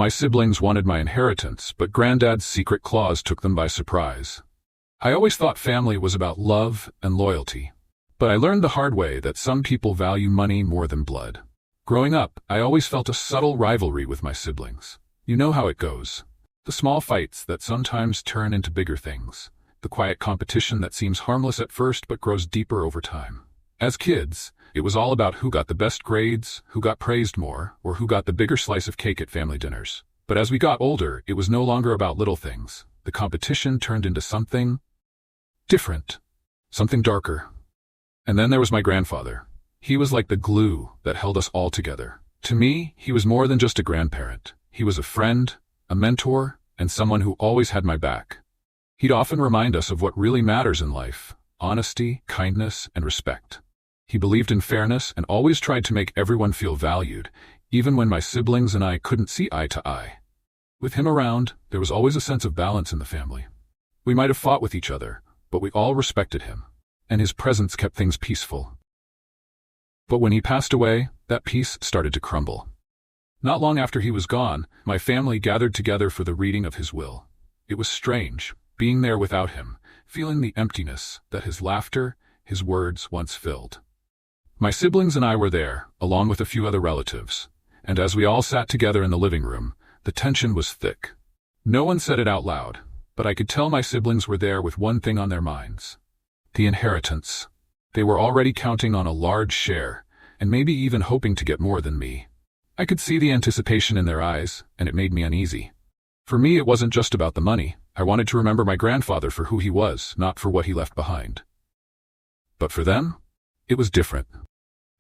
My siblings wanted my inheritance, but Granddad's secret clause took them by surprise. I always thought family was about love and loyalty, but I learned the hard way that some people value money more than blood. Growing up, I always felt a subtle rivalry with my siblings. You know how it goes. The small fights that sometimes turn into bigger things. The quiet competition that seems harmless at first but grows deeper over time. As kids, it was all about who got the best grades, who got praised more, or who got the bigger slice of cake at family dinners. But as we got older, it was no longer about little things. The competition turned into something different, something darker. And then there was my grandfather. He was like the glue that held us all together. To me, he was more than just a grandparent. He was a friend, a mentor, and someone who always had my back. He'd often remind us of what really matters in life: honesty, kindness, and respect. He believed in fairness and always tried to make everyone feel valued, even when my siblings and I couldn't see eye to eye. With him around, there was always a sense of balance in the family. We might have fought with each other, but we all respected him, and his presence kept things peaceful. But when he passed away, that peace started to crumble. Not long after he was gone, my family gathered together for the reading of his will. It was strange, being there without him, feeling the emptiness that his laughter, his words once filled. My siblings and I were there, along with a few other relatives, and as we all sat together in the living room, the tension was thick. No one said it out loud, but I could tell my siblings were there with one thing on their minds: the inheritance. They were already counting on a large share, and maybe even hoping to get more than me. I could see the anticipation in their eyes, and it made me uneasy. For me, it wasn't just about the money. I wanted to remember my grandfather for who he was, not for what he left behind. But for them, it was different.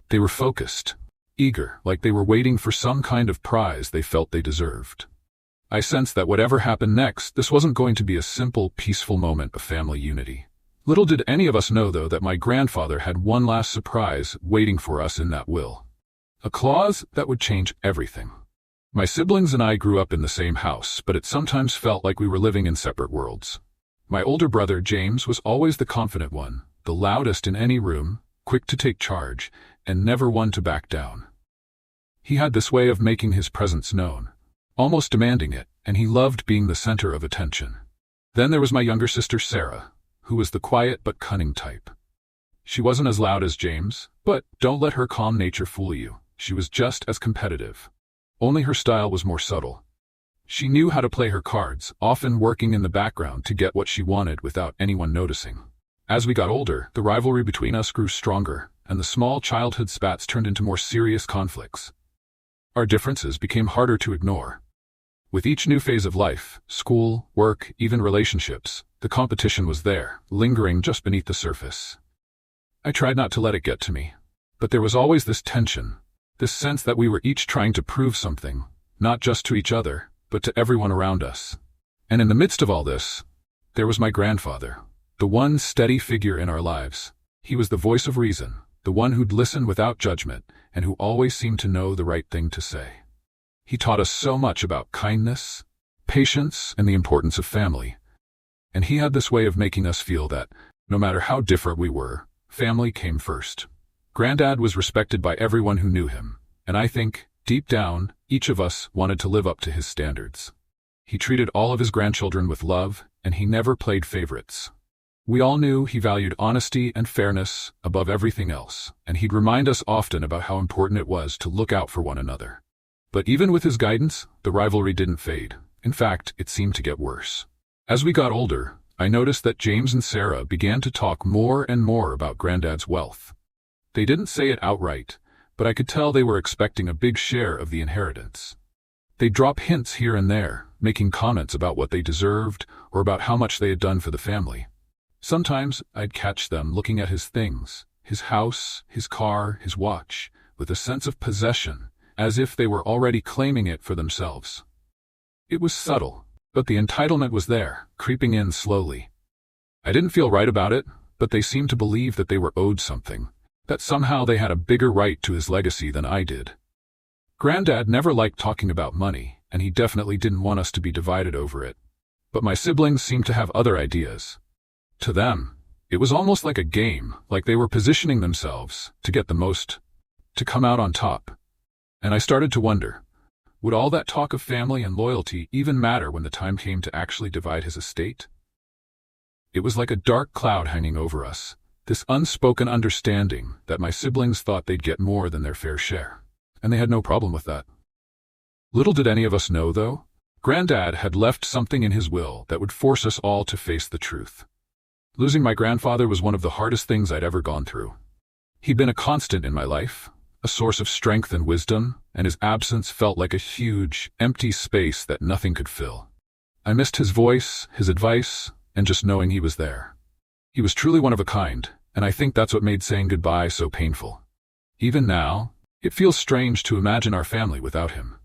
They were focused, eager, like they were waiting for some kind of prize they felt they deserved. I sensed that whatever happened next, this wasn't going to be a simple, peaceful moment of family unity. Little did any of us know, though, that my grandfather had one last surprise waiting for us in that will. A clause that would change everything. My siblings and I grew up in the same house, but it sometimes felt like we were living in separate worlds. My older brother, James, was always the confident one, the loudest in any room, quick to take charge, and never one to back down. He had this way of making his presence known, almost demanding it, and he loved being the center of attention. Then there was my younger sister, Sarah, who was the quiet but cunning type. She wasn't as loud as James, but don't let her calm nature fool you. She was just as competitive. Only her style was more subtle. She knew how to play her cards, often working in the background to get what she wanted without anyone noticing. As we got older, the rivalry between us grew stronger, and the small childhood spats turned into more serious conflicts. Our differences became harder to ignore. With each new phase of life, school, work, even relationships, the competition was there, lingering just beneath the surface. I tried not to let it get to me, but there was always this tension, this sense that we were each trying to prove something, not just to each other, but to everyone around us. And in the midst of all this, there was my grandfather, the one steady figure in our lives. He was the voice of reason, the one who'd listen without judgment, and who always seemed to know the right thing to say. He taught us so much about kindness, patience, and the importance of family. And he had this way of making us feel that, no matter how different we were, family came first. Granddad was respected by everyone who knew him, and I think, deep down, each of us wanted to live up to his standards. He treated all of his grandchildren with love, and he never played favorites. We all knew he valued honesty and fairness above everything else, and he'd remind us often about how important it was to look out for one another. But even with his guidance, the rivalry didn't fade. In fact, it seemed to get worse. As we got older, I noticed that James and Sarah began to talk more and more about Granddad's wealth. They didn't say it outright, but I could tell they were expecting a big share of the inheritance. They'd drop hints here and there, making comments about what they deserved or about how much they had done for the family. Sometimes I'd catch them looking at his things, his house, his car, his watch, with a sense of possession, as if they were already claiming it for themselves. It was subtle, but the entitlement was there, creeping in slowly. I didn't feel right about it, but they seemed to believe that they were owed something, that somehow they had a bigger right to his legacy than I did. Granddad never liked talking about money, and he definitely didn't want us to be divided over it. But my siblings seemed to have other ideas. To them, it was almost like a game, like they were positioning themselves to get the most, to come out on top. And I started to wonder, Would all that talk of family and loyalty even matter when the time came to actually divide his estate? It was like a dark cloud hanging over us, this unspoken understanding that my siblings thought they'd get more than their fair share. And they had no problem with that. Little did any of us know, though, Granddad had left something in his will that would force us all to face the truth. Losing my grandfather was one of the hardest things I'd ever gone through. He'd been a constant in my life, a source of strength and wisdom, and his absence felt like a huge, empty space that nothing could fill. I missed his voice, his advice, and just knowing he was there. He was truly one of a kind, and I think that's what made saying goodbye so painful. Even now, it feels strange to imagine our family without him.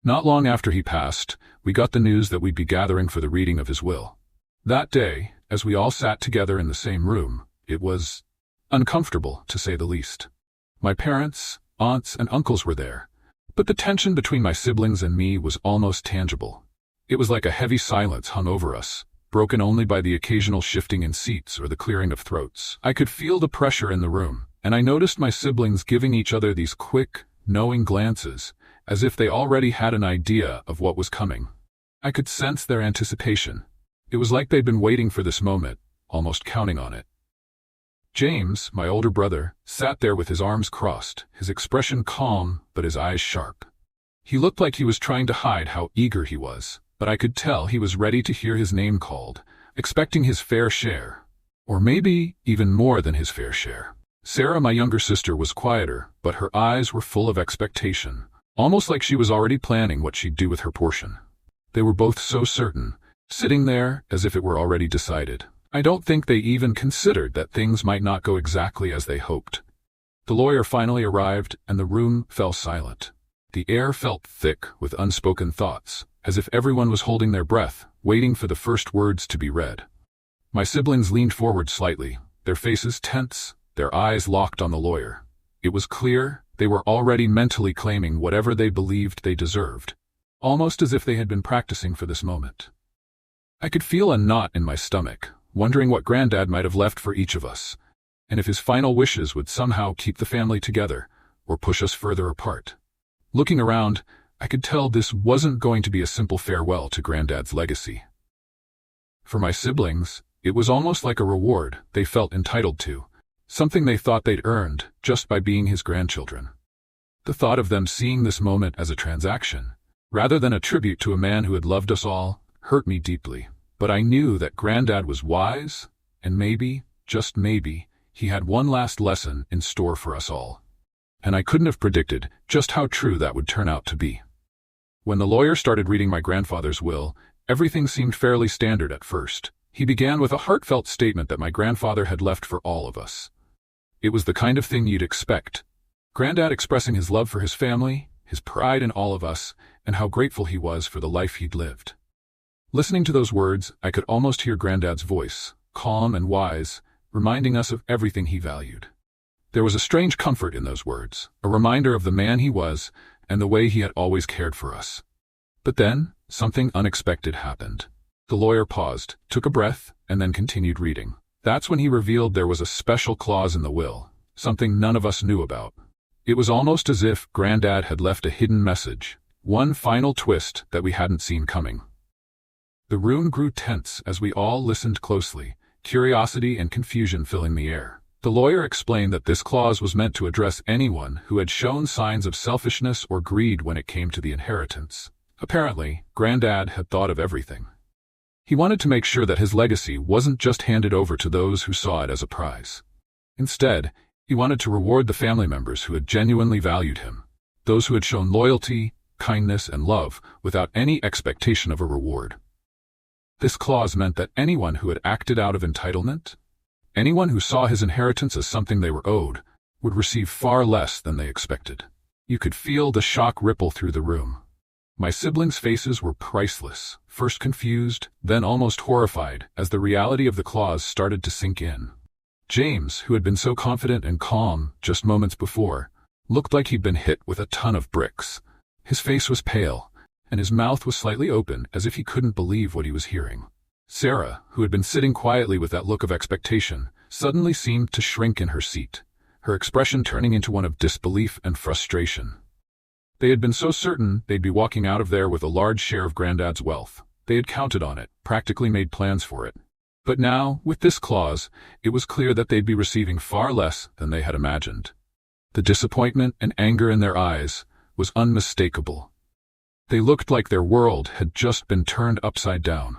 Not long after he passed, we got the news that we'd be gathering for the reading of his will. That day, as we all sat together in the same room, it was uncomfortable, to say the least. My parents, aunts, and uncles were there, but the tension between my siblings and me was almost tangible. It was like a heavy silence hung over us, broken only by the occasional shifting in seats or the clearing of throats. I could feel the pressure in the room, and I noticed my siblings giving each other these quick, knowing glances, as if they already had an idea of what was coming. I could sense their anticipation. It was like they'd been waiting for this moment, almost counting on it. James, my older brother, sat there with his arms crossed, his expression calm but his eyes sharp. He looked like he was trying to hide how eager he was, but I could tell he was ready to hear his name called, expecting his fair share, or maybe even more than his fair share. Sarah, my younger sister, was quieter, but her eyes were full of expectation, almost like she was already planning what she'd do with her portion. They were both so certain, sitting there as if it were already decided. I don't think they even considered that things might not go exactly as they hoped. The lawyer finally arrived, and the room fell silent. The air felt thick with unspoken thoughts, as if everyone was holding their breath, waiting for the first words to be read. My siblings leaned forward slightly, their faces tense, their eyes locked on the lawyer. It was clear they were already mentally claiming whatever they believed they deserved, almost as if they had been practicing for this moment. I could feel a knot in my stomach, wondering what Granddad might have left for each of us, and if his final wishes would somehow keep the family together or push us further apart. Looking around, I could tell this wasn't going to be a simple farewell to Granddad's legacy. For my siblings, it was almost like a reward they felt entitled to, something they thought they'd earned just by being his grandchildren. The thought of them seeing this moment as a transaction, rather than a tribute to a man who had loved us all, hurt me deeply. But I knew that Granddad was wise, and maybe, just maybe, he had one last lesson in store for us all. And I couldn't have predicted just how true that would turn out to be. When the lawyer started reading my grandfather's will, everything seemed fairly standard at first. He began with a heartfelt statement that my grandfather had left for all of us. It was the kind of thing you'd expect. Granddad expressing his love for his family, his pride in all of us, and how grateful he was for the life he'd lived. Listening to those words, I could almost hear Granddad's voice, calm and wise, reminding us of everything he valued. There was a strange comfort in those words, a reminder of the man he was and the way he had always cared for us. But then, something unexpected happened. The lawyer paused, took a breath, and then continued reading. That's when he revealed there was a special clause in the will, something none of us knew about. It was almost as if Granddad had left a hidden message, one final twist that we hadn't seen coming. The room grew tense as we all listened closely, curiosity and confusion filling the air. The lawyer explained that this clause was meant to address anyone who had shown signs of selfishness or greed when it came to the inheritance. Apparently, Granddad had thought of everything. He wanted to make sure that his legacy wasn't just handed over to those who saw it as a prize. Instead, he wanted to reward the family members who had genuinely valued him, those who had shown loyalty, kindness, and love without any expectation of a reward. This clause meant that anyone who had acted out of entitlement, anyone who saw his inheritance as something they were owed, would receive far less than they expected. You could feel the shock ripple through the room. My siblings' faces were priceless, first confused, then almost horrified as the reality of the clause started to sink in. James, who had been so confident and calm just moments before, looked like he'd been hit with a ton of bricks. His face was pale, and his mouth was slightly open as if he couldn't believe what he was hearing. Sarah, who had been sitting quietly with that look of expectation, suddenly seemed to shrink in her seat, her expression turning into one of disbelief and frustration. They had been so certain they'd be walking out of there with a large share of Granddad's wealth. They had counted on it, practically made plans for it. But now, with this clause, it was clear that they'd be receiving far less than they had imagined. The disappointment and anger in their eyes was unmistakable. They looked like their world had just been turned upside down.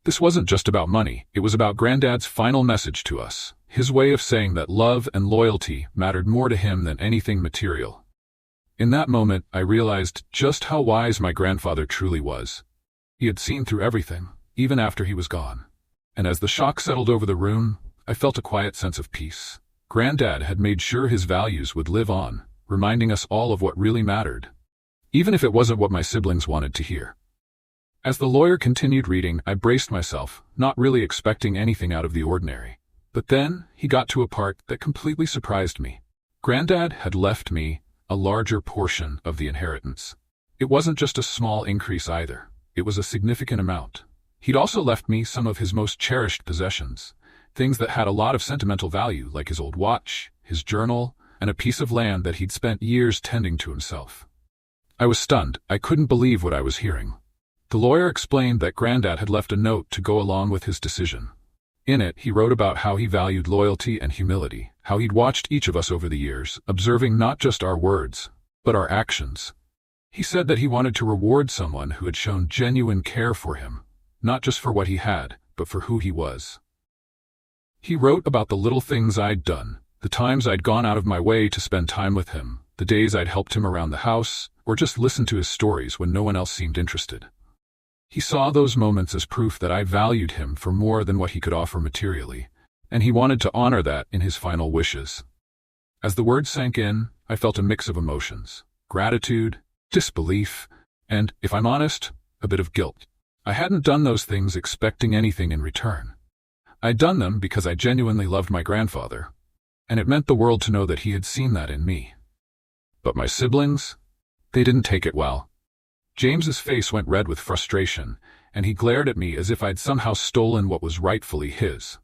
This wasn't just about money, it was about Granddad's final message to us, his way of saying that love and loyalty mattered more to him than anything material. In that moment, I realized just how wise my grandfather truly was. He had seen through everything, even after he was gone. And as the shock settled over the room, I felt a quiet sense of peace. Granddad had made sure his values would live on, reminding us all of what really mattered, even if it wasn't what my siblings wanted to hear. As the lawyer continued reading, I braced myself, not really expecting anything out of the ordinary. But then, he got to a part that completely surprised me. Granddad had left me a larger portion of the inheritance. It wasn't just a small increase either. It was a significant amount. He'd also left me some of his most cherished possessions, things that had a lot of sentimental value, like his old watch, his journal, and a piece of land that he'd spent years tending to himself. I was stunned. I couldn't believe what I was hearing. The lawyer explained that Granddad had left a note to go along with his decision. In it, he wrote about how he valued loyalty and humility, how he'd watched each of us over the years, observing not just our words, but our actions. He said that he wanted to reward someone who had shown genuine care for him, not just for what he had, but for who he was. He wrote about the little things I'd done, the times I'd gone out of my way to spend time with him, the days I'd helped him around the house, or just listened to his stories when no one else seemed interested. He saw those moments as proof that I valued him for more than what he could offer materially, and he wanted to honor that in his final wishes. As the words sank in, I felt a mix of emotions: gratitude, disbelief, and, if I'm honest, a bit of guilt. I hadn't done those things expecting anything in return. I'd done them because I genuinely loved my grandfather, and it meant the world to know that he had seen that in me. But my siblings? They didn't take it well. James's face went red with frustration, and he glared at me as if I'd somehow stolen what was rightfully his.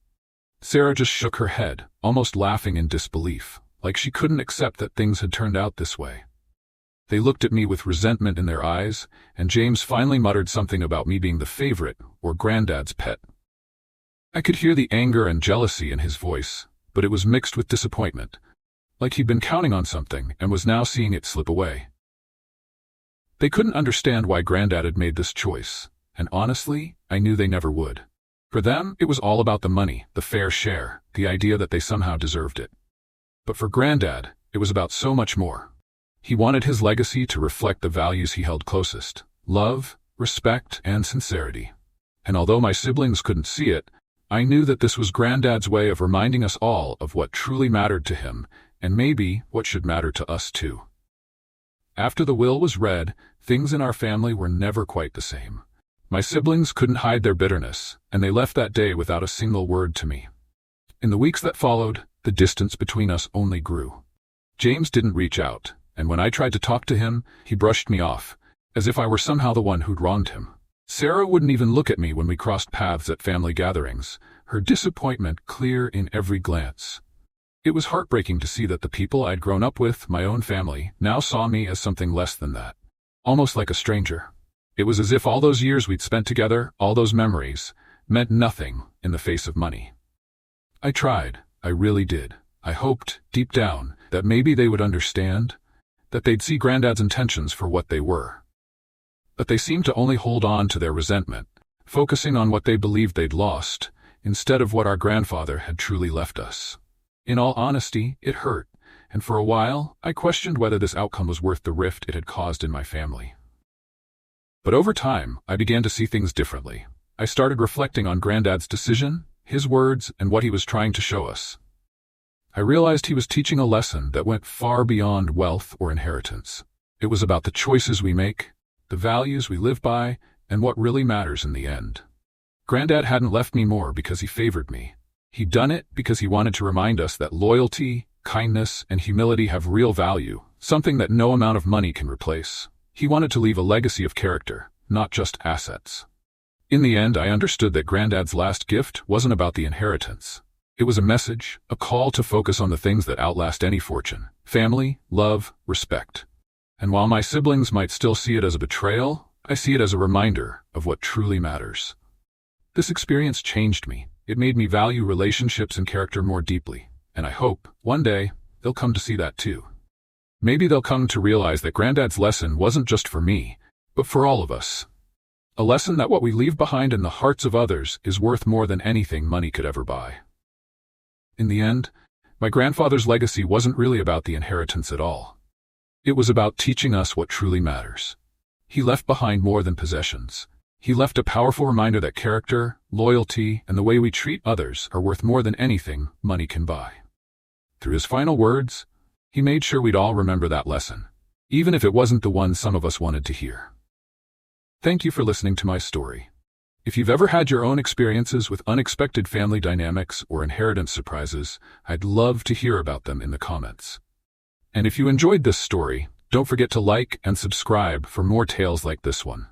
Sarah just shook her head, almost laughing in disbelief, like she couldn't accept that things had turned out this way. They looked at me with resentment in their eyes, and James finally muttered something about me being the favorite, or Granddad's pet. I could hear the anger and jealousy in his voice, but it was mixed with disappointment, like he'd been counting on something and was now seeing it slip away. They couldn't understand why Granddad had made this choice, and honestly, I knew they never would. For them, it was all about the money, the fair share, the idea that they somehow deserved it. But for Granddad, it was about so much more. He wanted his legacy to reflect the values he held closest: love, respect, and sincerity. And although my siblings couldn't see it, I knew that this was Granddad's way of reminding us all of what truly mattered to him, and maybe what should matter to us too. After the will was read, things in our family were never quite the same. My siblings couldn't hide their bitterness, and they left that day without a single word to me. In the weeks that followed, the distance between us only grew. James didn't reach out, and when I tried to talk to him, he brushed me off, as if I were somehow the one who'd wronged him. Sarah wouldn't even look at me when we crossed paths at family gatherings, her disappointment clear in every glance. It was heartbreaking to see that the people I'd grown up with, my own family, now saw me as something less than that. Almost like a stranger. It was as if all those years we'd spent together, all those memories, meant nothing in the face of money. I tried. I really did. I hoped, deep down, that maybe they would understand, that they'd see Granddad's intentions for what they were. But they seemed to only hold on to their resentment, focusing on what they believed they'd lost, instead of what our grandfather had truly left us. In all honesty, it hurt, and for a while, I questioned whether this outcome was worth the rift it had caused in my family. But over time, I began to see things differently. I started reflecting on Granddad's decision, his words, and what he was trying to show us. I realized he was teaching a lesson that went far beyond wealth or inheritance. It was about the choices we make, the values we live by, and what really matters in the end. Granddad hadn't left me more because he favored me. He'd done it because he wanted to remind us that loyalty, kindness, and humility have real value, something that no amount of money can replace. He wanted to leave a legacy of character, not just assets. In the end, I understood that Granddad's last gift wasn't about the inheritance. It was a message, a call to focus on the things that outlast any fortune: family, love, respect. And while my siblings might still see it as a betrayal, I see it as a reminder of what truly matters. This experience changed me. It made me value relationships and character more deeply, and I hope, one day, they'll come to see that too. Maybe they'll come to realize that Granddad's lesson wasn't just for me, but for all of us. A lesson that what we leave behind in the hearts of others is worth more than anything money could ever buy. In the end, my grandfather's legacy wasn't really about the inheritance at all. It was about teaching us what truly matters. He left behind more than possessions. He left a powerful reminder that character, loyalty, and the way we treat others are worth more than anything money can buy. Through his final words, he made sure we'd all remember that lesson, even if it wasn't the one some of us wanted to hear. Thank you for listening to my story. If you've ever had your own experiences with unexpected family dynamics or inheritance surprises, I'd love to hear about them in the comments. And if you enjoyed this story, don't forget to like and subscribe for more tales like this one.